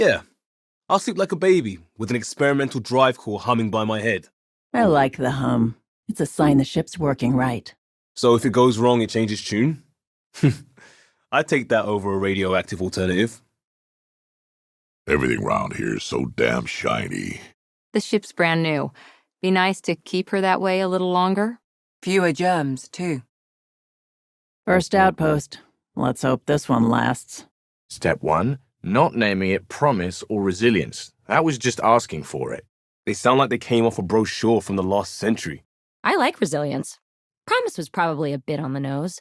Yeah, I'll sleep like a baby with an experimental drive core humming by my head. I like the hum. It's a sign the ship's working right. So if it goes wrong, it changes tune? I'd take that over a radioactive alternative. Everything round here is so damn shiny. The ship's brand new. Be nice to keep her that way a little longer. Fewer germs, too. First outpost. Let's hope this one lasts. Step 1, not naming it Promise or Resilience. That was just asking for it. They sound like they came off a brochure from the last century. I like Resilience. Promise was probably a bit on the nose.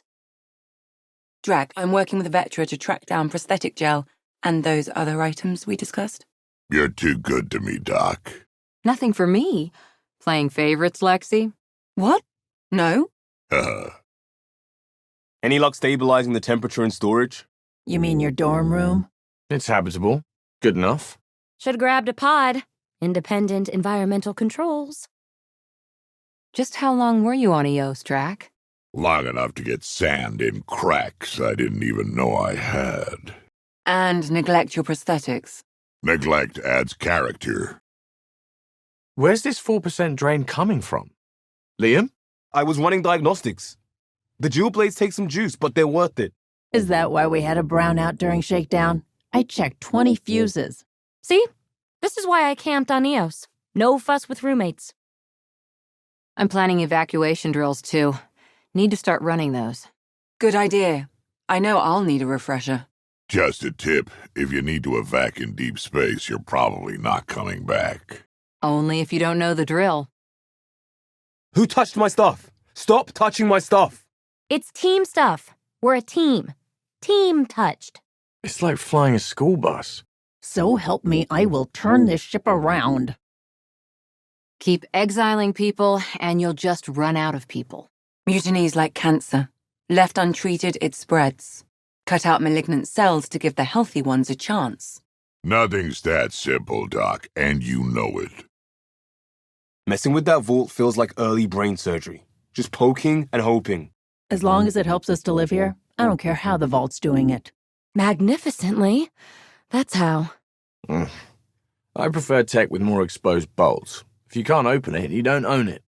Drac, I'm working with Vectra to track down prosthetic gel and those other items we discussed. You're too good to me, Doc. Nothing for me. Playing favorites, Lexi? What? No? Any luck stabilizing the temperature in storage? You mean your dorm room? It's habitable. Good enough. Should've grabbed a pod. Independent environmental controls. Just how long were you on EOS, Drac? Long enough to get sand in cracks I didn't even know I had. And neglect your prosthetics. Neglect adds character. Where's this 4% drain coming from? Liam? I was running diagnostics. The jewel blades take some juice, but they're worth it. Is that why we had a brownout during shakedown? I checked 20 fuses. See? This is why I camped on EOS. No fuss with roommates. I'm planning evacuation drills, too. Need to start running those. Good idea. I know I'll need a refresher. Just a tip, if you need to evac in deep space, you're probably not coming back. Only if you don't know the drill. Who touched my stuff? Stop touching my stuff! It's team stuff. We're a team. Team touched. It's like flying a school bus. So help me, I will turn this ship around. Keep exiling people, and you'll just run out of people. Mutiny's like cancer. Left untreated, it spreads. Cut out malignant cells to give the healthy ones a chance. Nothing's that simple, Doc, and you know it. Messing with that vault feels like early brain surgery. Just poking and hoping. As long as it helps us to live here, I don't care how the vault's doing it. Magnificently. That's how. I prefer tech with more exposed bolts. If you can't open it, you don't own it.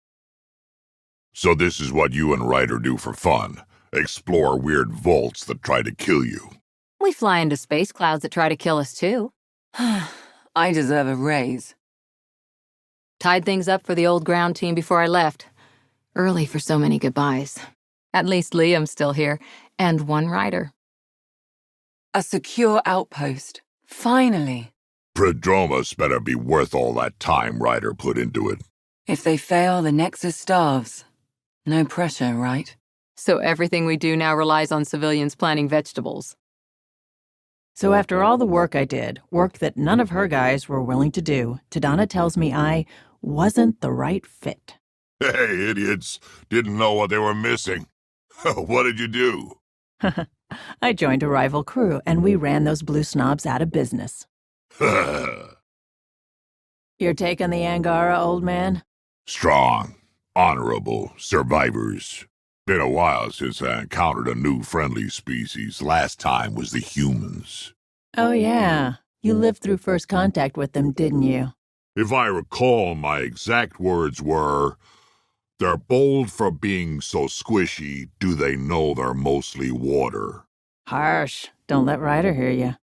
So this is what you and Ryder do for fun. Explore weird vaults that try to kill you. We fly into space clouds that try to kill us, too. I deserve a raise. Tied things up for the old ground team before I left. Early for so many goodbyes. At least Liam's still here, and one rider. A secure outpost. Finally. Prodromus better be worth all that time Ryder put into it. If they fail, the Nexus starves. No pressure, right? So everything we do now relies on civilians planting vegetables. So after all the work I did, work that none of her guys were willing to do, Tadana tells me I wasn't the right fit. Hey, idiots. Didn't know what they were missing. What did you do? I joined a rival crew, and we ran those blue snobs out of business. You're taking the Angara, old man? Strong, honorable, survivors. Been a while since I encountered a new friendly species. Last time was the humans. Oh yeah, you lived through first contact with them, didn't you? If I recall, my exact words were, "They're bold for being so squishy, do they know they're mostly water?" Harsh. Don't let Ryder hear you.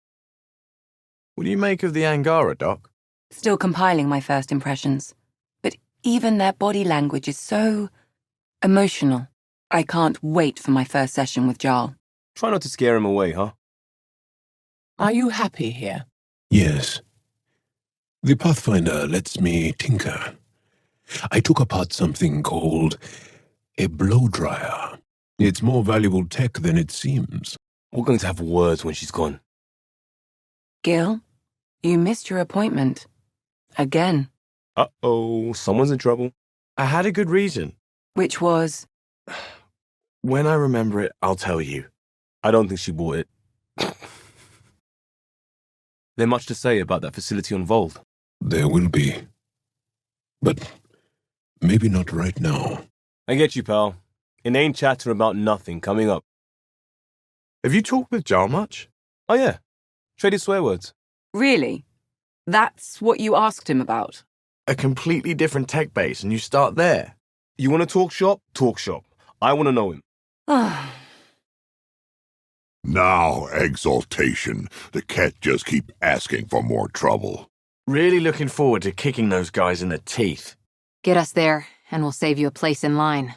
What do you make of the Angara, Doc? Still compiling my first impressions. But even their body language is so emotional. I can't wait for my first session with Jarl. Try not to scare him away, huh? Are you happy here? Yes. The Pathfinder lets me tinker. I took apart something called a blow dryer. It's more valuable tech than it seems. We're going to have words when she's gone. Gil, you missed your appointment. Again. Uh-oh, someone's in trouble. I had a good reason. Which was? When I remember it, I'll tell you. I don't think she bought it. There's much to say about that facility on Vold. There will be. But maybe not right now. I get you, pal. Inane chatter about nothing coming up. Have you talked with Jarl much? Oh yeah, traded swear words. Really? That's what you asked him about. A completely different tech base, and you start there. You want to talk shop? Talk shop. I want to know him. Now, exaltation. The cat just keep asking for more trouble. Really looking forward to kicking those guys in the teeth. Get us there, and we'll save you a place in line.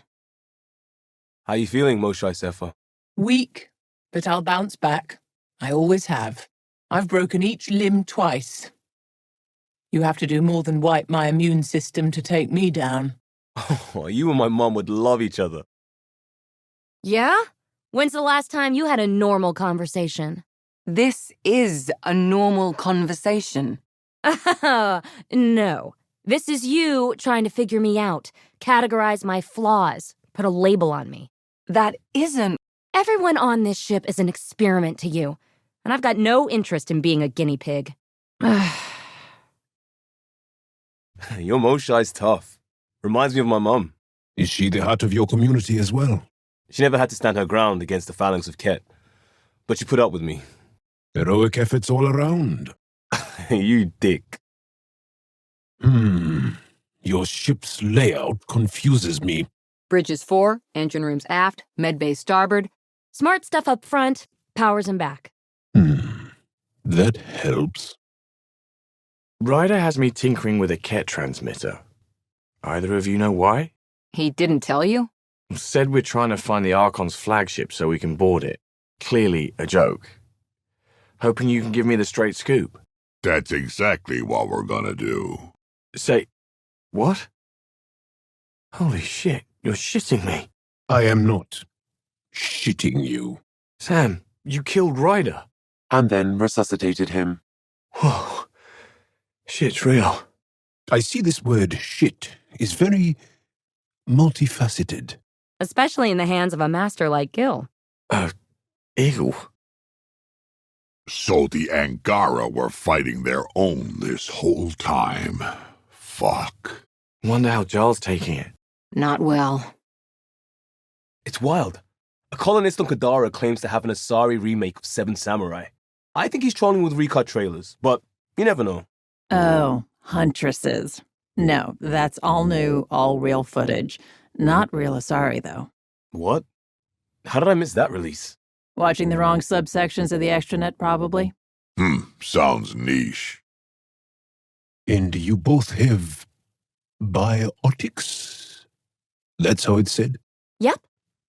How you feeling, Moshai Sefa? Weak, but I'll bounce back. I always have. I've broken each limb twice. You have to do more than wipe my immune system to take me down. Oh, you and my mum would love each other. Yeah? When's the last time you had a normal conversation? This is a normal conversation. No. This is you trying to figure me out, categorize my flaws, put a label on me. That isn't... Everyone on this ship is an experiment to you, and I've got no interest in being a guinea pig. Your Moshai's tough. Reminds me of my mum. Is she the heart of your community as well? She never had to stand her ground against the phalanx of Ket, but she put up with me. Heroic efforts all around. You dick. Your ship's layout confuses me. Bridges 4, engine rooms aft, medbay starboard. Smart stuff up front, powers in back. That helps. Ryder has me tinkering with a Ket transmitter. Either of you know why? He didn't tell you? Said we're trying to find the Archon's flagship so we can board it. Clearly a joke. Hoping you can give me the straight scoop. That's exactly what we're gonna do. Say, what? Holy shit, you're shitting me. I am not shitting you. Sam, you killed Ryder. And then resuscitated him. Whoa. Shit's real. I see this word shit is very multifaceted. Especially in the hands of a master like Gil. Eagle. So the Angara were fighting their own this whole time. Fuck. Wonder how Jarl's taking it. Not well. It's wild. A colonist on Kadara claims to have an Asari remake of Seven Samurai. I think he's trolling with recut trailers, but you never know. Oh, Huntresses. No, that's all new, all real footage. Not real Asari, though. What? How did I miss that release? Watching the wrong subsections of the extranet, probably. Sounds niche. And you both have biotics? That's how it's said? Yep.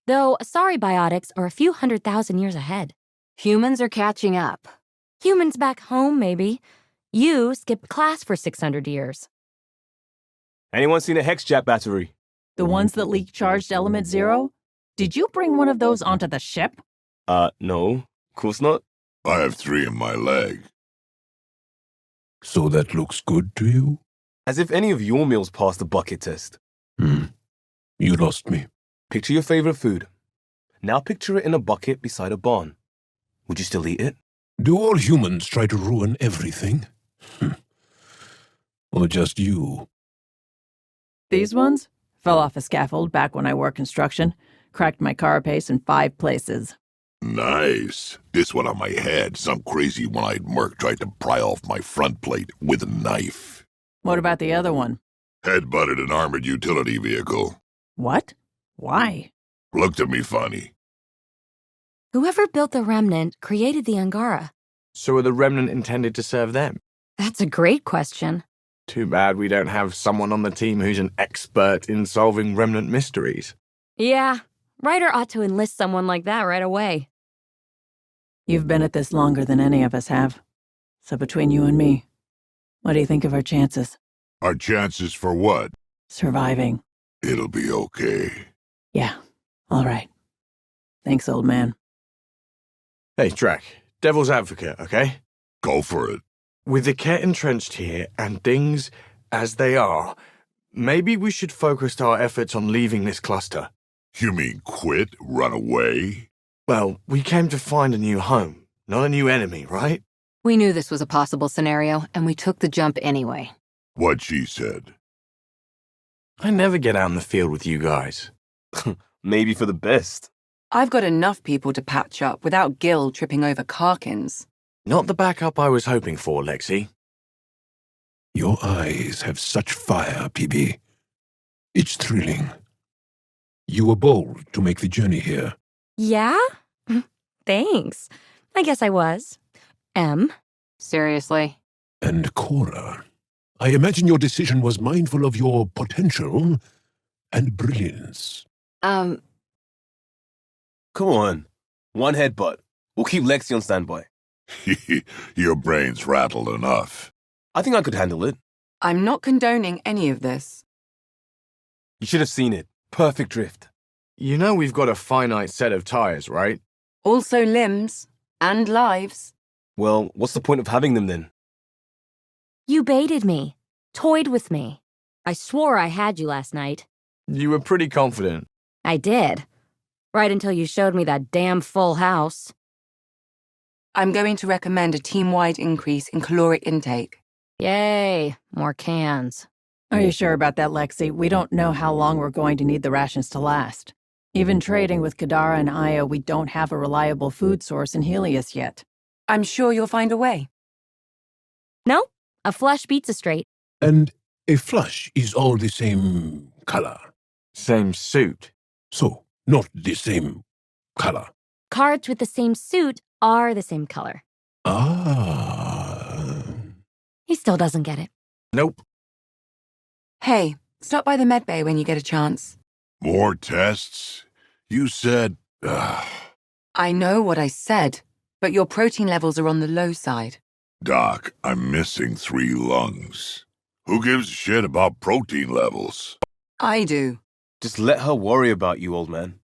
Though Asari biotics are a few 100,000 years ahead. Humans are catching up. Humans back home, maybe. You skipped class for 600 years. Anyone seen a Hexjack battery? The ones that leak charged element 0? Did you bring one of those onto the ship? No. Of course not. I have 3 in my leg. So that looks good to you? As if any of your meals passed the bucket test. You lost me. Picture your favorite food. Now picture it in a bucket beside a barn. Would you still eat it? Do all humans try to ruin everything? Or just you? These ones? Fell off a scaffold back when I worked construction. Cracked my carapace in 5 places. Nice. This one on my head. Some crazy one-eyed merc tried to pry off my front plate with a knife. What about the other one? Head-butted an armored utility vehicle. What? Why? Looked at me funny. Whoever built the Remnant created the Angara. So are the Remnant intended to serve them? That's a great question. Too bad we don't have someone on the team who's an expert in solving Remnant mysteries. Yeah, Ryder ought to enlist someone like that right away. You've been at this longer than any of us have. So between you and me, what do you think of our chances? Our chances for what? Surviving. It'll be okay. Yeah, all right. Thanks, old man. Hey, Drac, devil's advocate, okay? Go for it. With the Ket entrenched here and things as they are, maybe we should focus our efforts on leaving this cluster. You mean quit? Run away? Well, we came to find a new home, not a new enemy, right? We knew this was a possible scenario, and we took the jump anyway. What she said. I never get out in the field with you guys. Maybe for the best. I've got enough people to patch up without Gil tripping over Karkins. Not the backup I was hoping for, Lexi. Your eyes have such fire, PB. It's thrilling. You were bold to make the journey here. Yeah? Thanks. I guess I was. M. Seriously? And Cora, I imagine your decision was mindful of your potential and brilliance. Come on. One headbutt. We'll keep Lexi on standby. Your brain's rattled enough. I think I could handle it. I'm not condoning any of this. You should have seen it. Perfect drift. You know we've got a finite set of tires, right? Also limbs and lives. Well, what's the point of having them then? You baited me. Toyed with me. I swore I had you last night. You were pretty confident. I did. Right until you showed me that damn full house. I'm going to recommend a team-wide increase in caloric intake. Yay, more cans. Are you sure about that, Lexi? We don't know how long we're going to need the rations to last. Even trading with Kadara and Aya, we don't have a reliable food source in Helios yet. I'm sure you'll find a way. No, a flush beats a straight. And a flush is all the same color. Same suit. So, not the same color. Cards with the same suit are the same color. Ah. He still doesn't get it. Nope. Hey, stop by the med bay when you get a chance. More tests? You said... I know what I said, but your protein levels are on the low side. Doc, I'm missing 3 lungs. Who gives a shit about protein levels? I do. Just let her worry about you, old man.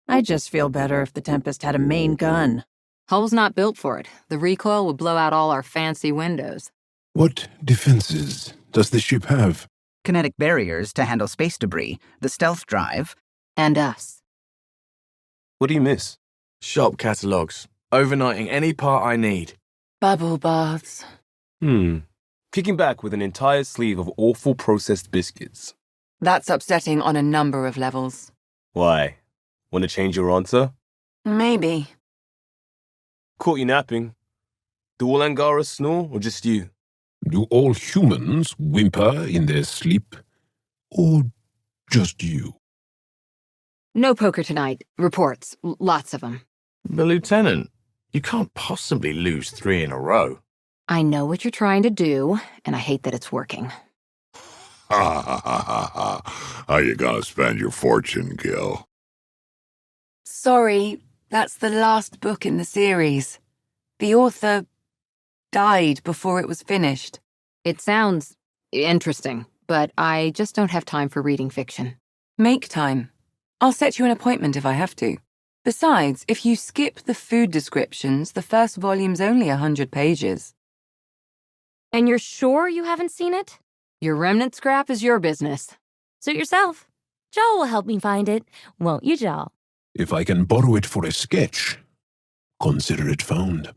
I'd just feel better if the Tempest had a main gun. Hull's not built for it. The recoil would blow out all our fancy windows. What defenses does the ship have? Kinetic barriers to handle space debris, the stealth drive. And us. What do you miss? Shop catalogs. Overnighting any part I need. Bubble baths. Kicking back with an entire sleeve of awful processed biscuits. That's upsetting on a number of levels. Why? Want to change your answer? Maybe. Caught you napping. Do all Angara snore, or just you? Do all humans whimper in their sleep? Or just you? No poker tonight. Reports. Lots of them. But Lieutenant, you can't possibly lose 3 in a row. I know what you're trying to do, and I hate that it's working. Ha ha ha ha ha. How you gonna spend your fortune, Gil? Sorry, that's the last book in the series. The author died before it was finished. It sounds interesting, but I just don't have time for reading fiction. Make time. I'll set you an appointment if I have to. Besides, if you skip the food descriptions, the first volume's only 100 pages. And you're sure you haven't seen it? Your remnant scrap is your business. Suit yourself. Joel will help me find it. Won't you, Joel? If I can borrow it for a sketch, consider it found.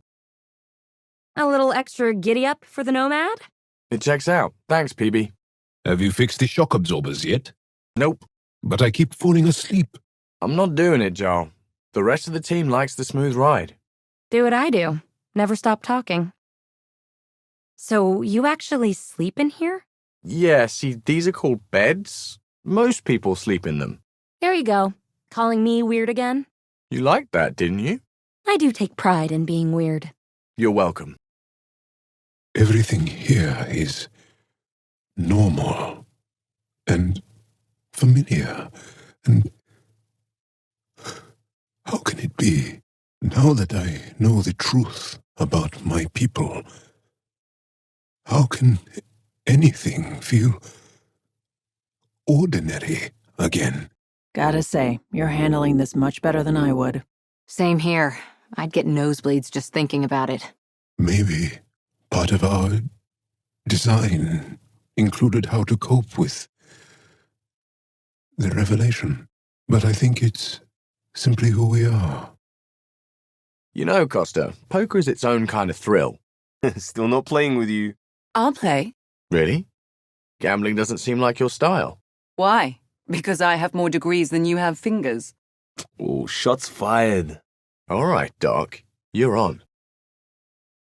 A little extra giddy-up for the Nomad? It checks out. Thanks, PB. Have you fixed the shock absorbers yet? Nope. But I keep falling asleep. I'm not doing it, Joel. The rest of the team likes the smooth ride. Do what I do. Never stop talking. So you actually sleep in here? Yeah, see, these are called beds. Most people sleep in them. There you go. Calling me weird again? You liked that, didn't you? I do take pride in being weird. You're welcome. Everything here is normal and familiar. And how can it be, now that I know the truth about my people, how can anything feel ordinary again? Gotta say, you're handling this much better than I would. Same here. I'd get nosebleeds just thinking about it. Maybe part of our design included how to cope with the revelation. But I think it's simply who we are. You know, Costa, poker is its own kind of thrill. Still not playing with you. I'll play. Really? Gambling doesn't seem like your style. Why? Because I have more degrees than you have fingers. Oh, shots fired. All right, Doc. You're on.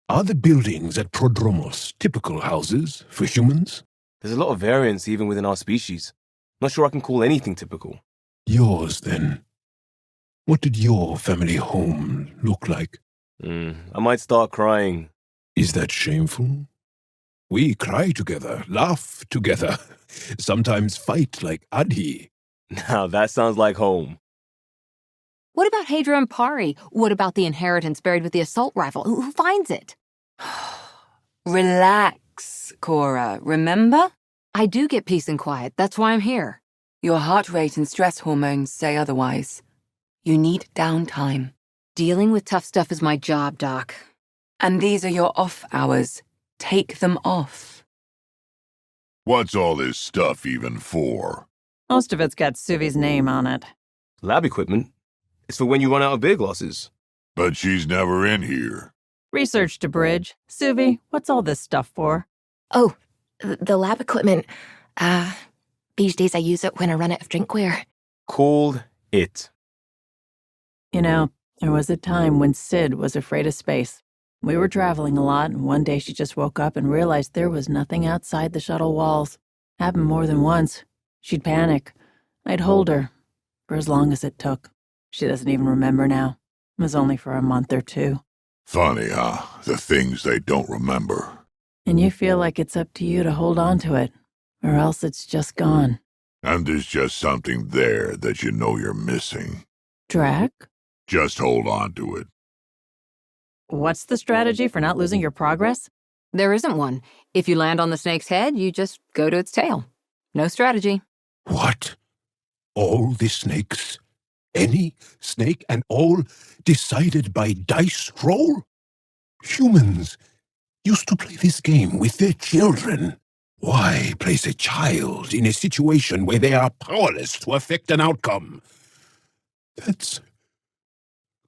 Are the buildings at Prodromos typical houses for humans? There's a lot of variance even within our species. Not sure I can call anything typical. Yours, then. What did your family home look like? I might start crying. Is that shameful? We cry together, laugh together, sometimes fight like Adi. Now that sounds like home. What about Hadra and Pari? What about the inheritance buried with the assault rifle? Who finds it? Relax, Cora, remember? I do get peace and quiet. That's why I'm here. Your heart rate and stress hormones say otherwise. You need downtime. Dealing with tough stuff is my job, Doc. And these are your off hours. Take them off. What's all this stuff even for? Most of it's got Suvi's name on it. Lab equipment. It's for when you run out of beer glasses. But she's never in here. Research to bridge. Suvi, what's all this stuff for? Oh, the lab equipment. These days I use it when I run out of drinkware. Called it. You know, there was a time when Sid was afraid of space. We were traveling a lot, and one day she just woke up and realized there was nothing outside the shuttle walls. Happened more than once. She'd panic. I'd hold her, for as long as it took. She doesn't even remember now. It was only for a month or two. Funny, huh? The things they don't remember. And you feel like it's up to you to hold on to it, or else it's just gone. And there's just something there that you know you're missing. Drac? Just hold on to it. What's the strategy for not losing your progress? There isn't one. If you land on the snake's head, you just go to its tail. No strategy. What? All the snakes? Any snake and all decided by dice roll? Humans used to play this game with their children. Why place a child in a situation where they are powerless to affect an outcome? That's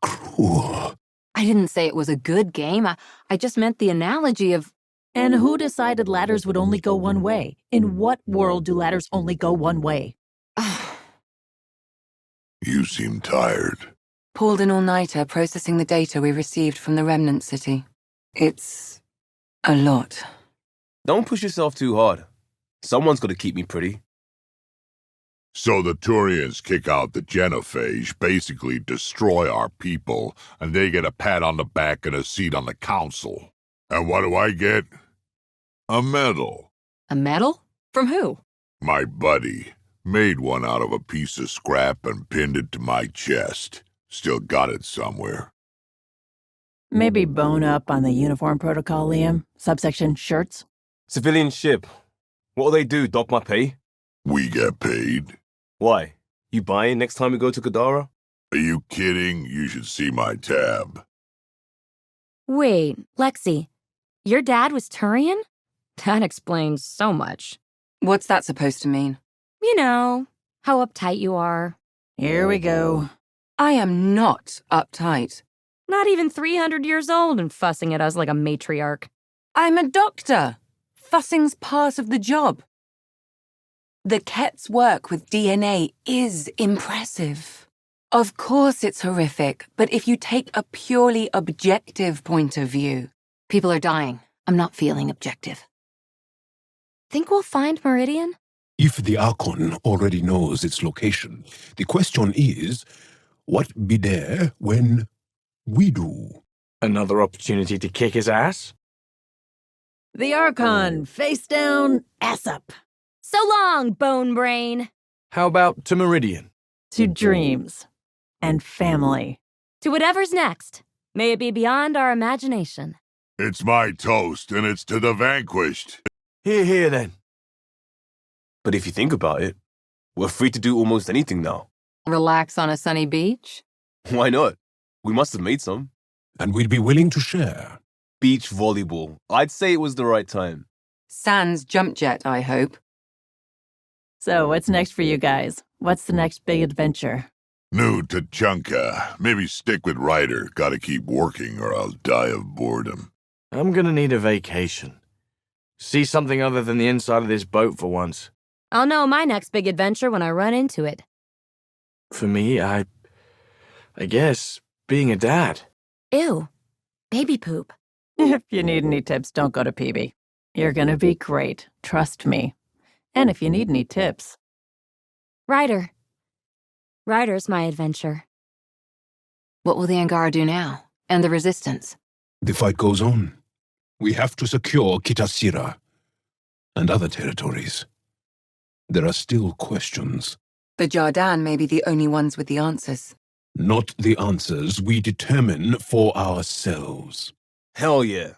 cruel. I didn't say it was a good game. I just meant the analogy of... And who decided ladders would only go one way? In what world do ladders only go one way? You seem tired. Pulled an all-nighter processing the data we received from the Remnant City. It's a lot. Don't push yourself too hard. Someone's got to keep me pretty. So the Turians kick out the genophage, basically destroy our people, and they get a pat on the back and a seat on the council. And what do I get? A medal. A medal? From who? My buddy. Made one out of a piece of scrap and pinned it to my chest. Still got it somewhere. Maybe bone up on the uniform protocol, Liam. Subsection shirts. Civilian ship. What'll they do, dock my pay? We get paid. Why? You buying next time we go to Kadara? Are you kidding? You should see my tab. Wait, Lexi, your dad was Turian? That explains so much. What's that supposed to mean? You know, how uptight you are. Here we go. I am not uptight. Not even 300 years old and fussing at us like a matriarch. I'm a doctor. Fussing's part of the job. The Ket's work with DNA is impressive. Of course it's horrific, but if you take a purely objective point of view... People are dying. I'm not feeling objective. Think we'll find Meridian? If the Archon already knows its location, the question is, what be there when we do? Another opportunity to kick his ass? The Archon, face down, ass up. So long, bone brain. How about to Meridian? To dreams. And family. To whatever's next. May it be beyond our imagination. It's my toast, and it's to the vanquished. Here then. But if you think about it, we're free to do almost anything now. Relax on a sunny beach? Why not? We must have made some. And we'd be willing to share. Beach volleyball. I'd say it was the right time. Sans jump jet, I hope. So, what's next for you guys? What's the next big adventure? New to Chunka. Maybe stick with Ryder. Gotta keep working or I'll die of boredom. I'm gonna need a vacation. See something other than the inside of this boat for once. I'll know my next big adventure when I run into it. For me, I guess, being a dad. Ew. Baby poop. If you need any tips, don't go to PB. You're gonna be great, trust me. And if you need any tips... Ryder. Ryder's my adventure. What will the Angara do now? And the Resistance? The fight goes on. We have to secure Kitasira and other territories. There are still questions. The Jardan may be the only ones with the answers. Not the answers we determine for ourselves. Hell yeah.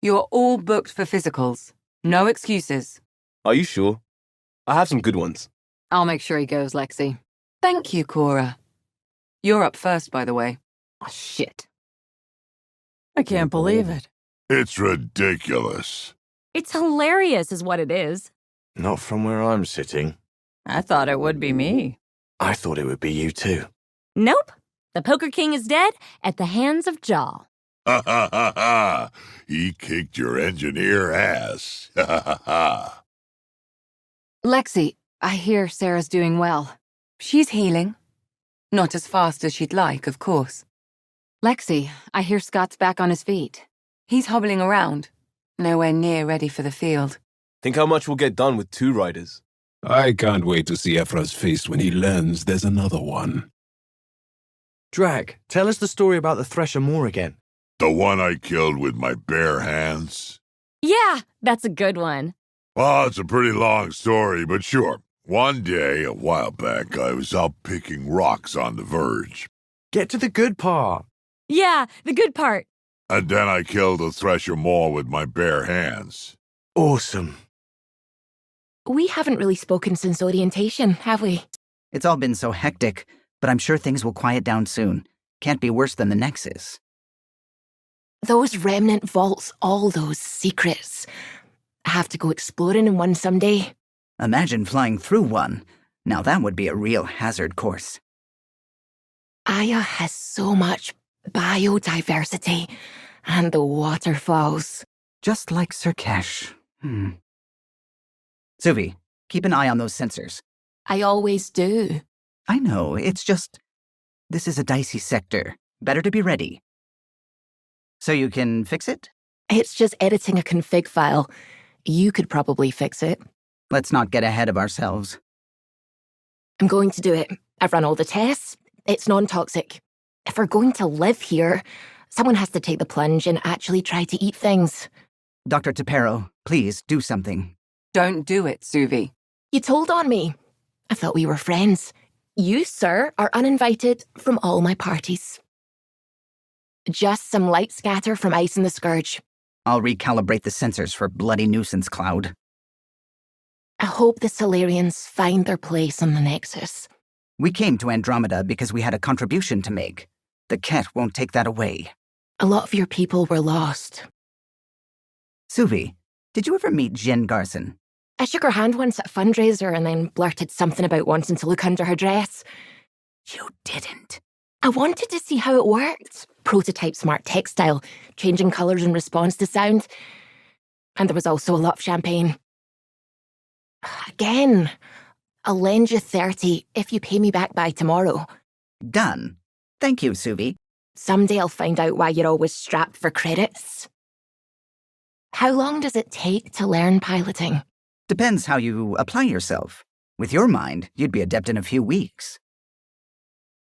You're all booked for physicals. No excuses. Are you sure? I have some good ones. I'll make sure he goes, Lexi. Thank you, Cora. You're up first, by the way. Oh, shit. I can't believe it. It's ridiculous. It's hilarious, is what it is. Not from where I'm sitting. I thought it would be me. I thought it would be you too. Nope. The Poker King is dead at the hands of Jaw. Ha ha ha ha! He kicked your engineer ass. Ha ha ha ha! Lexi, I hear Sarah's doing well. She's healing. Not as fast as she'd like, of course. Lexi, I hear Scott's back on his feet. He's hobbling around, nowhere near ready for the field. Think how much we'll get done with 2 riders. I can't wait to see Ephra's face when he learns there's another one. Drag, tell us the story about the Thresher Moor again. The one I killed with my bare hands? Yeah, that's a good one. Well, it's a pretty long story, but sure. One day, a while back, I was out picking rocks on the verge. Get to the good part. Yeah, the good part. And then I killed the Thresher Moor with my bare hands. Awesome. We haven't really spoken since orientation, have we? It's all been so hectic, but I'm sure things will quiet down soon. Can't be worse than the Nexus. Those remnant vaults, all those secrets. I have to go exploring in one someday. Imagine flying through one. Now that would be a real hazard course. Aya has so much biodiversity and the waterfalls. Just like Sirkesh. Suvi, keep an eye on those sensors. I always do. I know, it's just... This is a dicey sector. Better to be ready. So you can fix it? It's just editing a config file. You could probably fix it. Let's not get ahead of ourselves. I'm going to do it. I've run all the tests. It's non-toxic. If we're going to live here, someone has to take the plunge and actually try to eat things. Dr. Tapero, please do something. Don't do it, Suvi. You told on me. I thought we were friends. You, sir, are uninvited from all my parties. Just some light scatter from Ice and the Scourge. I'll recalibrate the sensors for bloody nuisance cloud. I hope the Solarians find their place on the Nexus. We came to Andromeda because we had a contribution to make. The Ket won't take that away. A lot of your people were lost. Suvi, did you ever meet Jen Garson? I shook her hand once at a fundraiser and then blurted something about wanting to look under her dress. You didn't. I wanted to see how it worked. Prototype smart textile, changing colours in response to sound. And there was also a lot of champagne. Again, I'll lend you 30 if you pay me back by tomorrow. Done. Thank you, Suvi. Someday I'll find out why you're always strapped for credits. How long does it take to learn piloting? Depends how you apply yourself. With your mind, you'd be adept in a few weeks.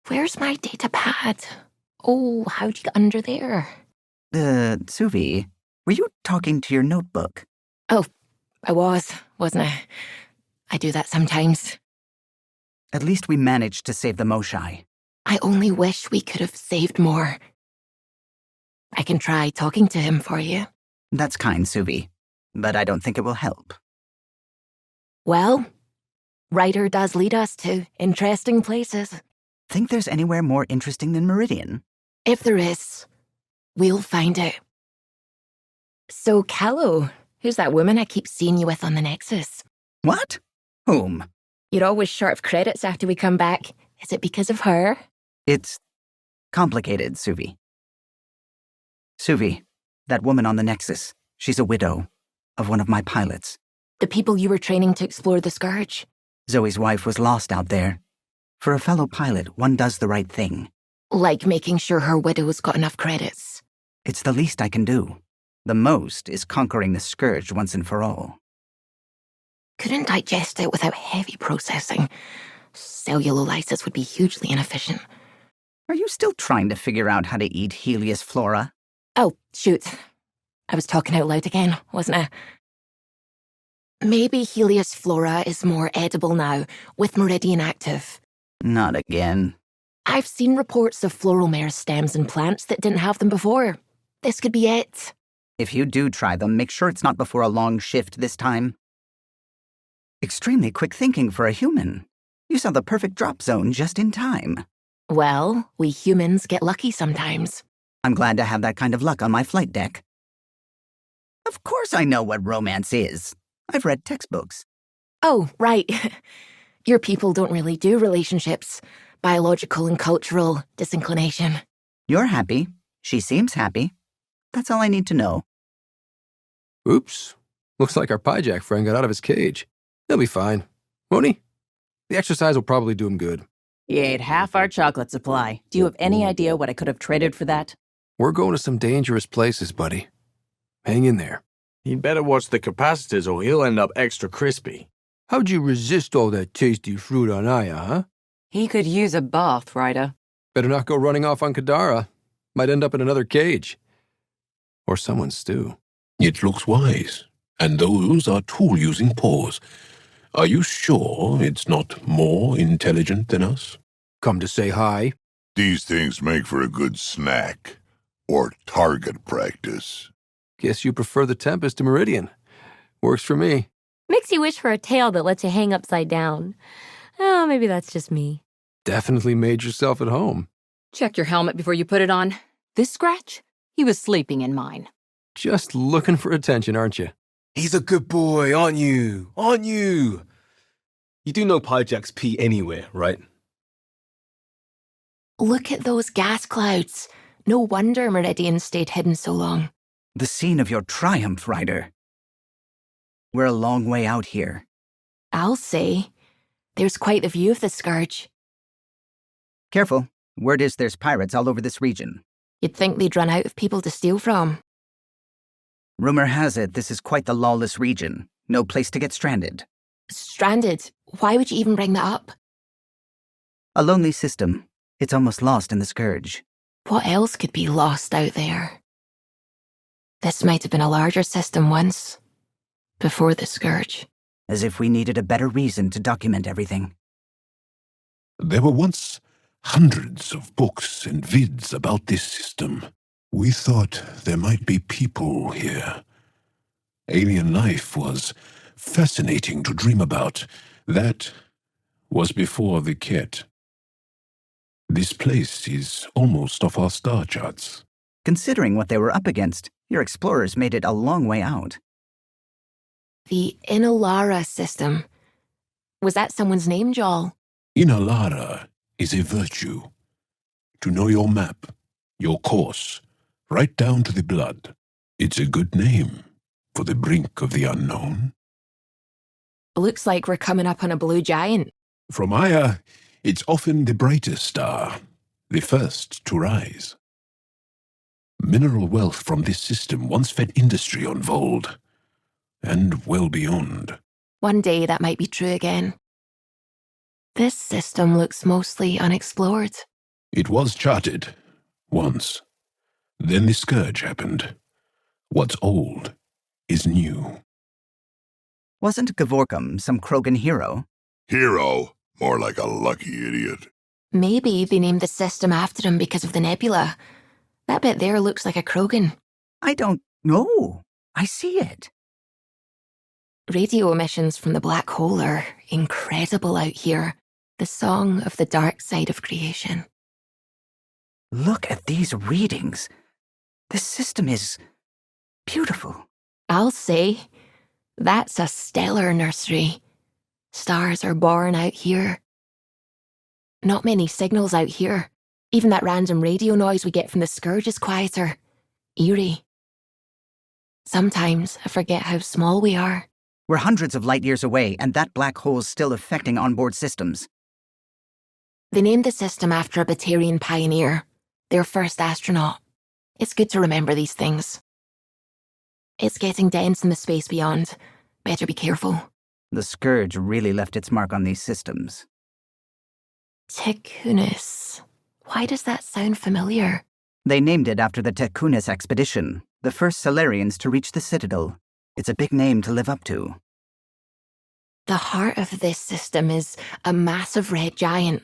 Where's my data pad? Oh, how'd you get under there? Suvi, were you talking to your notebook? Oh, I wasn't I? I do that sometimes. At least we managed to save the Moshai. I only wish we could have saved more. I can try talking to him for you. That's kind, Suvi, but I don't think it will help. Well, Ryder does lead us to interesting places. Think there's anywhere more interesting than Meridian? If there is, we'll find out. So, Callow, who's that woman I keep seeing you with on the Nexus? What? Whom? You're always short of credits after we come back. Is it because of her? It's complicated, Suvi. Suvi, that woman on the Nexus, she's a widow of one of my pilots. The people you were training to explore the Scourge? Zoe's wife was lost out there. For a fellow pilot, one does the right thing. Like making sure her widow's got enough credits. It's the least I can do. The most is conquering the scourge once and for all. Couldn't digest it without heavy processing. Cellulolysis would be hugely inefficient. Are you still trying to figure out how to eat Helios flora? Oh, shoot. I was talking out loud again, wasn't I? Maybe Helios flora is more edible now, with Meridian active. Not again. I've seen reports of floral meristems in plants that didn't have them before. This could be it. If you do try them, make sure it's not before a long shift this time. Extremely quick thinking for a human. You saw the perfect drop zone just in time. Well, we humans get lucky sometimes. I'm glad to have that kind of luck on my flight deck. Of course I know what romance is. I've read textbooks. Oh, right. Your people don't really do relationships. Biological and cultural disinclination. You're happy. She seems happy. That's all I need to know. Oops. Looks like our piejack friend got out of his cage. He'll be fine. Won't he? The exercise will probably do him good. He ate half our chocolate supply. Do you have any idea what I could have traded for that? We're going to some dangerous places, buddy. Hang in there. He'd better watch the capacitors or he'll end up extra crispy. How'd you resist all that tasty fruit on Aya, huh? He could use a bath, Ryder. Better not go running off on Kadara. Might end up in another cage. Or someone's stew. It looks wise. And those are tool-using paws. Are you sure it's not more intelligent than us? Come to say hi. These things make for a good snack. Or target practice. Guess you prefer the Tempest to Meridian. Works for me. Makes you wish for a tail that lets you hang upside down. Oh, maybe that's just me. Definitely made yourself at home. Check your helmet before you put it on. This scratch? He was sleeping in mine. Just looking for attention, aren't you? He's a good boy, aren't you? Aren't you? You do know Pijacks pee anywhere, right? Look at those gas clouds. No wonder Meridian stayed hidden so long. The scene of your triumph, Ryder. We're a long way out here. I'll say. There's quite the view of the scourge. Careful. Word is there's pirates all over this region. You'd think they'd run out of people to steal from. Rumor has it this is quite the lawless region. No place to get stranded. Stranded? Why would you even bring that up? A lonely system. It's almost lost in the scourge. What else could be lost out there? This might have been a larger system once. Before the scourge. As if we needed a better reason to document everything. There were once hundreds of books and vids about this system. We thought there might be people here. Alien life was fascinating to dream about. That was before the Ket. This place is almost off our star charts. Considering what they were up against, your explorers made it a long way out. The Inalara system. Was that someone's name, Joel? Inalara is a virtue. To know your map, your course, right down to the blood. It's a good name for the brink of the unknown. Looks like we're coming up on a blue giant. From Aya, it's often the brightest star, the first to rise. Mineral wealth from this system once fed industry on Vold, and well beyond. One day that might be true again. This system looks mostly unexplored. It was charted, once. Then the scourge happened. What's old is new. Wasn't Gavorkum some Krogan hero? Hero? More like a lucky idiot. Maybe they named the system after him because of the nebula. That bit there looks like a Krogan. I don't know. I see it. Radio emissions from the black hole are incredible out here. The song of the dark side of creation. Look at these readings. This system is beautiful. I'll say, that's a stellar nursery. Stars are born out here. Not many signals out here. Even that random radio noise we get from the scourge is quieter. Eerie. Sometimes I forget how small we are. We're hundreds of light years away, and that black hole's still affecting onboard systems. They named the system after a Batarian pioneer, their first astronaut. It's good to remember these things. It's getting dense in the space beyond. Better be careful. The Scourge really left its mark on these systems. Tekunis. Why does that sound familiar? They named it after the Tekunis expedition, the first Solarians to reach the Citadel. It's a big name to live up to. The heart of this system is a massive red giant,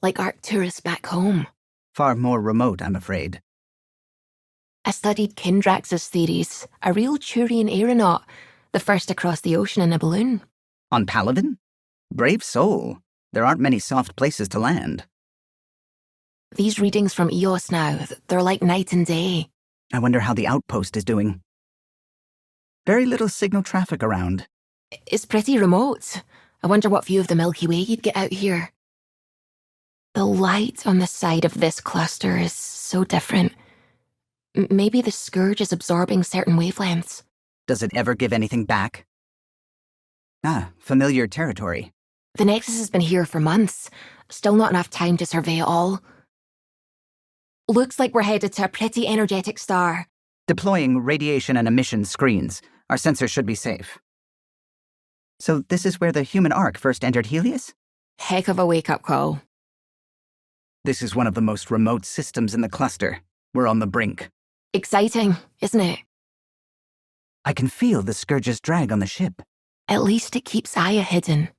like Arcturus back home. Far more remote, I'm afraid. I studied Kindrax's theories, a real Turian aeronaut, the first across the ocean in a balloon. On Paladin? Brave soul. There aren't many soft places to land. These readings from EOS now, they're like night and day. I wonder how the outpost is doing. Very little signal traffic around. It's pretty remote. I wonder what view of the Milky Way you'd get out here. The light on the side of this cluster is so different. Maybe the Scourge is absorbing certain wavelengths. Does it ever give anything back? Ah, familiar territory. The Nexus has been here for months. Still not enough time to survey it all. Looks like we're headed to a pretty energetic star. Deploying radiation and emission screens. Our sensors should be safe. So this is where the human ark first entered Helios? Heck of a wake-up call. This is one of the most remote systems in the cluster. We're on the brink. Exciting, isn't it? I can feel the Scourge's drag on the ship. At least it keeps Aya hidden.